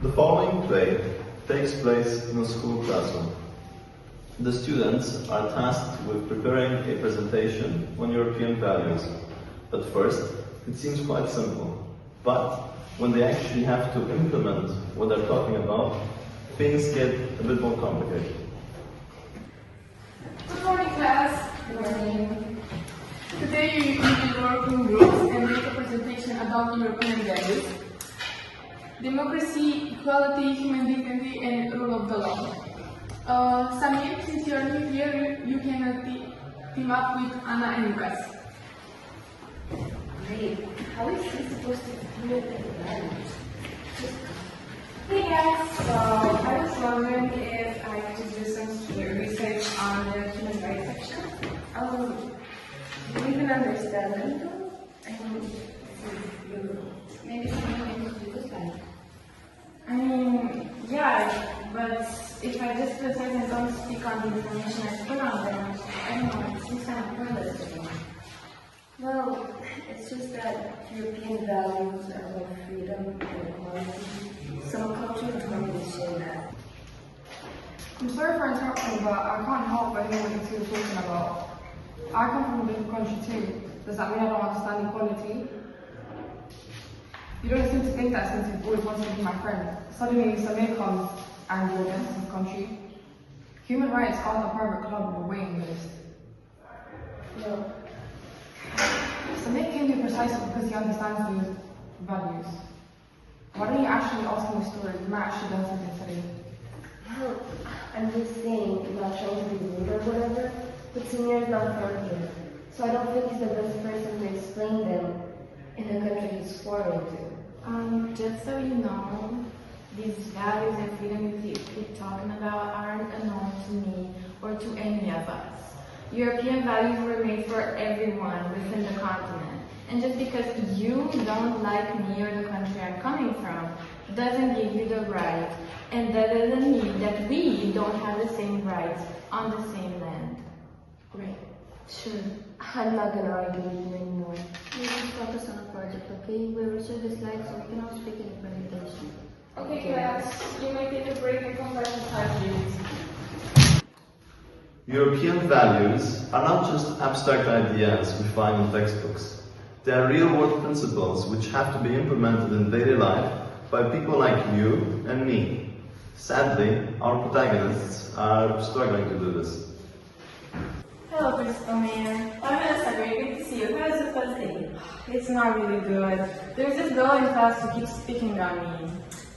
The following play takes place in a school classroom. The students are tasked with preparing a presentation on European values. At first, it seems quite simple, but when they actually have to implement what they're talking about, things get a bit more complicated. Good morning, class. Good morning. Today you will work in groups and make a presentation about European values. Democracy, equality, human dignity, and rule of the law. Samir, since you are new here, you can team up with Anna and Lucas. Great. How is he supposed to do it in the values? Hey guys, so I was wondering if I could do some research on the human rights section. Do you even understand them though? I mean, maybe someone can do this guy. I mean, yeah, but if I just precise and don't speak on the information I put on them, I don't know, it seems kind of pointless to me. Well, it's just that European values are about freedom and equality. Some cultures don't really share that. I'm sorry for interrupting, but I can't help but hear what you two are talking about. I come from a different country too. Does that mean I don't understand equality? You don't seem to think that since you've always wanted to be my friend. Suddenly, Samir comes and you're against his country. Human rights aren't a private club with a waiting list. No. Samir can be precise because he understands these values. Why don't you actually ask him a story? You might actually learn something today. Well, I'm just saying, I'm not trying to be rude or whatever, but Samir is not from here. So I don't think he's the best person to explain them in a country he's foreign to. Just so you know, these values and freedom you keep talking about aren't unknown to me or to any of us. European values were made for everyone within the continent. And just because you don't like me or the country I'm coming from doesn't give you the right, and that doesn't mean that we don't have the same rights on the same land. Right. Sure. I'm not gonna argue with you anymore. We can focus on a project, okay? We research the slides so we can all speak in the presentation. Okay, class, you may take a break and come back in 5 minutes. European values are not just abstract ideas we find in textbooks. They are real-world principles which have to be implemented in daily life by people like you and me. Sadly, our protagonists are struggling to do this. Hello, Principal Mayor. Oh, Vanessa, very good to see you. How is the first day? It's not really good. There's this girl in class who keeps picking on me.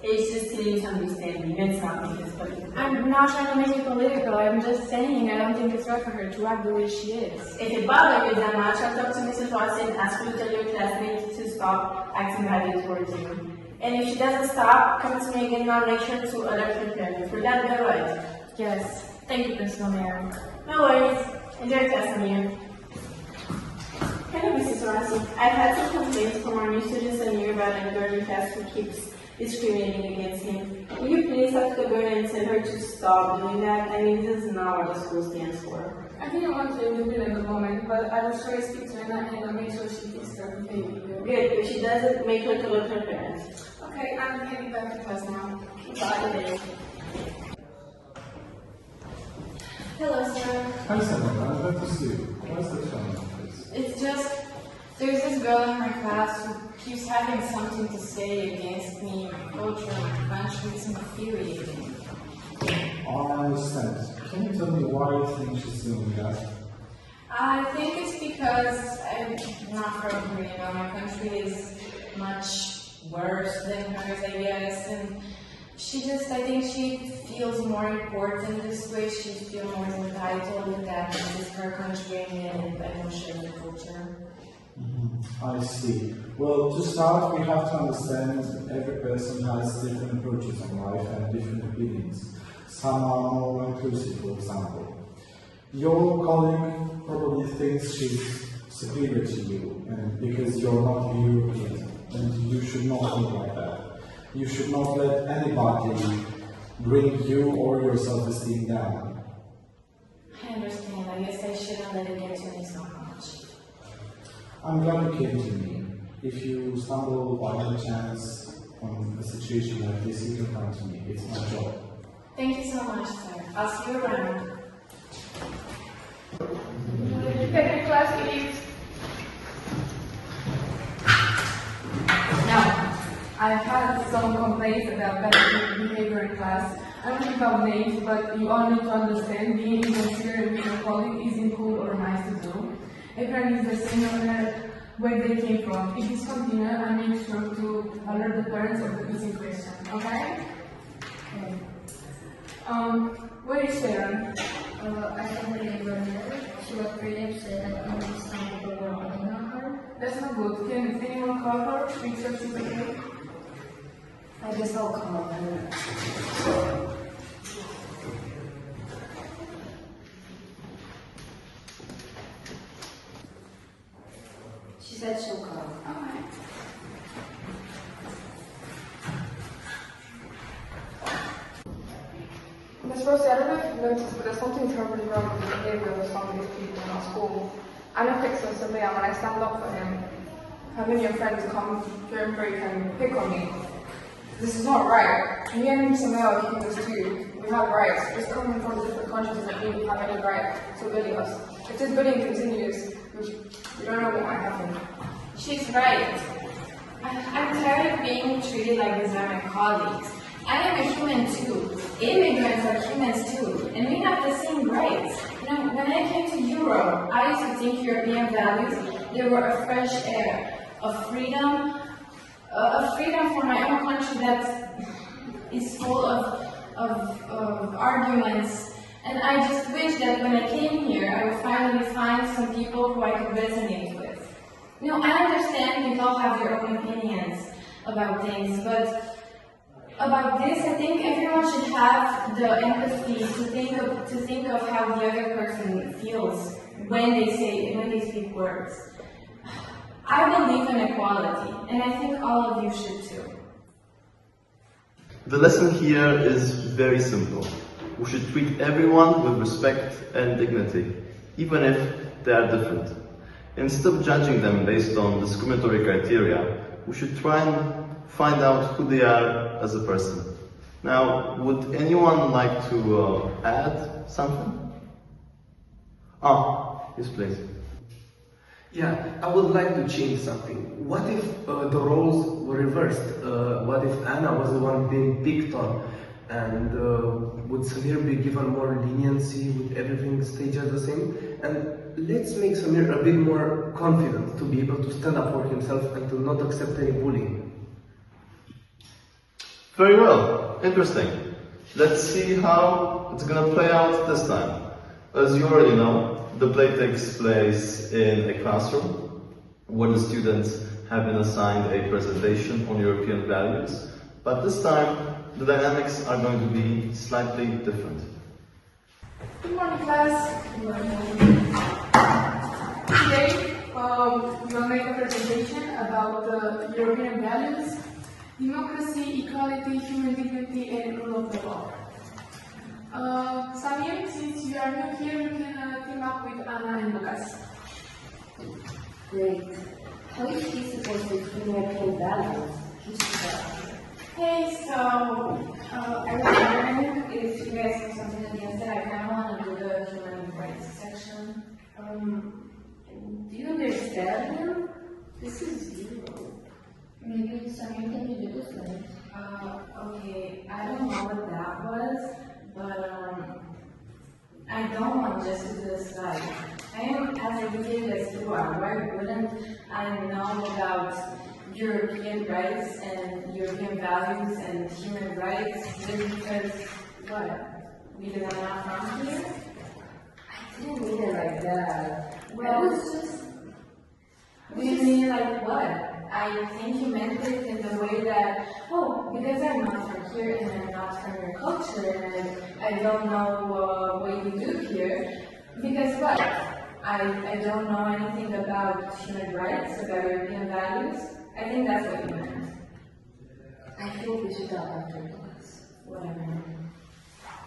It's just silly misunderstanding. Let's not make this political. I'm not trying to make it political. I'm just saying I don't think it's right for her to act the way she is. If it bothers you that much, I'll talk to Mrs. Watson and ask her to tell your classmates to stop acting badly towards you. And if she doesn't stop, come to me again and I'll make sure to alert your parents. Would that be right? Yes. Thank you, Principal Mayor. No worries. Enjoy class, Amir. Hello, Mrs. Watson. I've had some complaints from our new students Amir about an girl in class who keeps discriminating against him. Will you please talk to the girl and tell her to stop doing that? I mean, this is not what the school stands for. I didn't want to intervene at the moment, but I will try to speak to Anna and I'll make sure she takes her behavior. Good, if she doesn't, make her to alert her parents. Okay, I'm heading back to class now. Bye. Hello, sir. Hi, Samantha. I'm glad to see you. What's the phone, please? It's just, there's this girl in my class who keeps having something to say against me, my culture, my country. It's infuriating. I understand. Can you tell me why you think she's doing that? I think it's because I'm not from here, my country is much worse than hers, I guess, and I think she feels more important this way, she feels more entitled that this is her country and I don't share the culture. I see. Well, to start, we have to understand every person has different approaches on life and different opinions. Some are more inclusive, for example. Your colleague probably thinks she's superior to you, and because you're not European, and you should not think like that. You should not let anybody bring you or your self-esteem down. I understand. I guess I shouldn't let it get to me so much. I'm glad you came to me. If you stumble by any chance on a situation like this, you can come to me. It's my job. Thank you so much, sir. I'll see you around. Take class, idiots. Now, I've had some complaints about bad behavior in class. I don't give out names, but you all need to understand being inconsiderate and being a colleague isn't cool or nice to do. Everyone is the same no matter where they came from. If this continues, I make sure to alert the parents of the missing question, okay? Where is Sharon? I sent her neighbor a letter. She was pretty upset that only some people were picking on her. That's not good. Can anyone call her? Make sure she's okay. I guess I'll call her. She said she'll call. Alright. Miss Rosie, I don't know if you've noticed, but there's something terribly wrong with the behavior of some of these people in our school. I know Pixel and Samir, when I stand up for him, how many of your friends come during break and pick on me. This is not right. Me and Samir are doing this too. We have rights. Just coming from different countries doesn't mean we have any right to bully us. If this bullying continues, we don't know what might happen. She's right. I'm tired of being treated like these are my colleagues. I am a human too. Immigrants are humans too, and we have the same rights. You know, when I came to Europe, I used to think European values, they were a fresh air, a freedom for my own country that is full of arguments. And I just wish that when I came here, I would finally find some people who I could resonate with. You know, I understand people have their own opinions about things, but about this, I think everyone should have the empathy to think of how the other person feels when they speak words. I believe in equality, and I think all of you should too. The lesson here is very simple. We should treat everyone with respect and dignity, even if they are different. Instead of judging them based on discriminatory criteria, we should try and find out who they are as a person. Now, would anyone like to add something? Yes, please. Yeah, I would like to change something. What if the roles were reversed? What if Anna was the one being picked on? And would Samir be given more leniency? Would everything stay just the same? And let's make Samir a bit more confident to be able to stand up for himself and to not accept any bullying. Very well. Interesting. Let's see how it's going to play out this time. As you already know, the play takes place in a classroom where the students have been assigned a presentation on European values, but this time the dynamics are going to be slightly different. Good morning, class. Good morning. Today, we will make a presentation about the European values: democracy, equality, human dignity, and rule of the law. Samir, since you are new here, you can team up with Anna and Lucas. Great. How is she supposed to explain European values? Hey, so I was wondering if you guys have something against it. I kind of want to do the human rights section. Do you understand him? This is zero. Maybe Samir can do this one. Okay, I don't know what that was, but I don't want just to do this slide. I am as educated as you are. Why wouldn't I know about European rights and European values and human rights just because, what? Because I'm not from here? I didn't mean it like that. Well, it's just... Do you mean like what? I think you meant it in the way that, oh, because I'm not from here and I'm not from your culture and I don't know what you do here. Because what? I don't know anything about human rights, about European values. I think that's what you meant. I think we should talk after class. Whatever.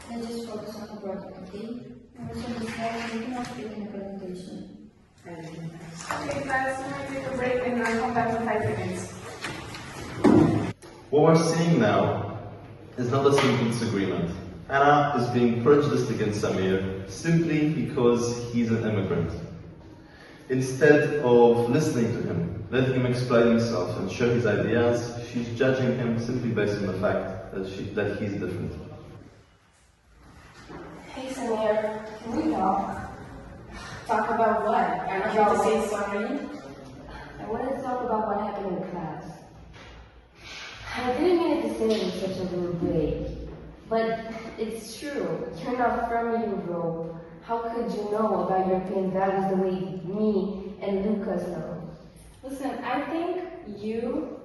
Let's just focus on the project, okay? And also decide we cannot speak in the presentation. Okay, guys, I'm going to take a break and I'll come back in 5 minutes. What we're seeing now is not a simple disagreement. Anna is being prejudiced against Samir simply because he's an immigrant. Instead of listening to him, letting him explain himself and share his ideas, she's judging him simply based on the fact that he's different. Hey Samir, can we talk? Talk about what? Are you here to say sorry? I wanted to talk about what happened in class. I didn't mean it to say it in such a rude way, but it's true. You're not from Europe. How could you know about European values the way me and Lucas know? Listen, I think you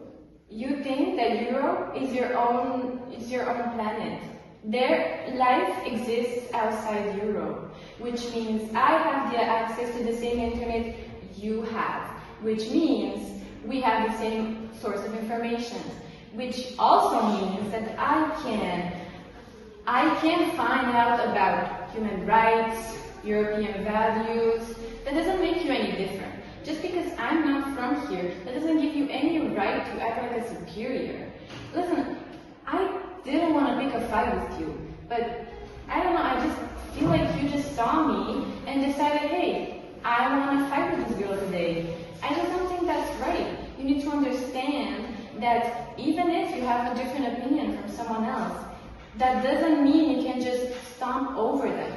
think that Europe is your own planet. Their life exists outside Europe, which means I have the access to the same internet you have, which means we have the same source of information, which also means that I can find out about human rights, European values. That doesn't make you any different. Just because I'm not from here, that doesn't give you any right to act like a superior. Listen, I didn't want to pick a fight with you, but I don't know, I just feel like you just saw me and decided, hey, I want to fight with this girl today. I just don't think that's right. You need to understand that even if you have a different opinion from someone else, that doesn't mean you can just stomp over them.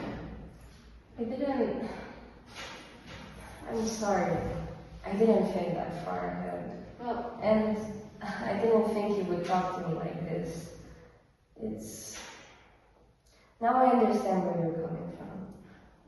I'm sorry. I didn't think that far ahead. Well, And I didn't think you would talk to me like this. Now I understand where you're coming from.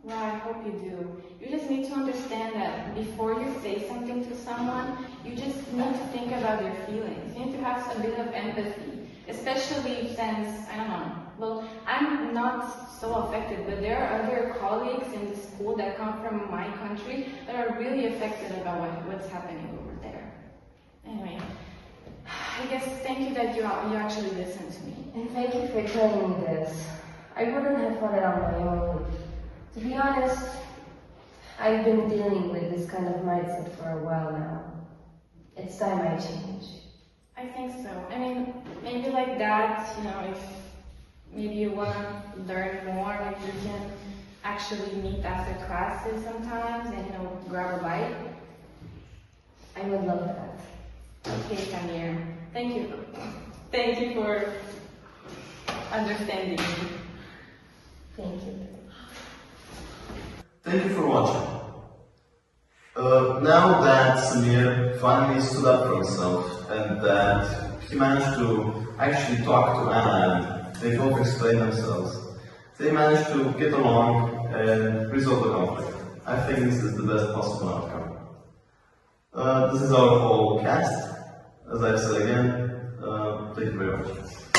well, I hope you do. You just need to understand that before you say something to someone, you just need to think about their feelings. You need to have a bit of empathy, especially since, I don't know, well, I'm not so affected, but there are other colleagues in the school that come from my country that are really affected about what's happening over there. Anyway, I guess thank you that you actually listened to me. And thank you for telling me this. I wouldn't have thought it on my own. To be honest, I've been dealing with this kind of mindset for a while now. It's time I change. I think so. I mean, maybe like that, you know, if maybe you want to learn more, like you can actually meet after classes sometimes and, you know, grab a bite. I would love that. Okay, Samir. Thank you. Thank you for understanding me. Thank you. Thank you for watching. Now that Samir finally stood up for himself and that he managed to actually talk to Anna and they both explained themselves, they managed to get along and resolve the conflict. I think this is the best possible outcome. This is our whole cast. As I've said again, thank you very much.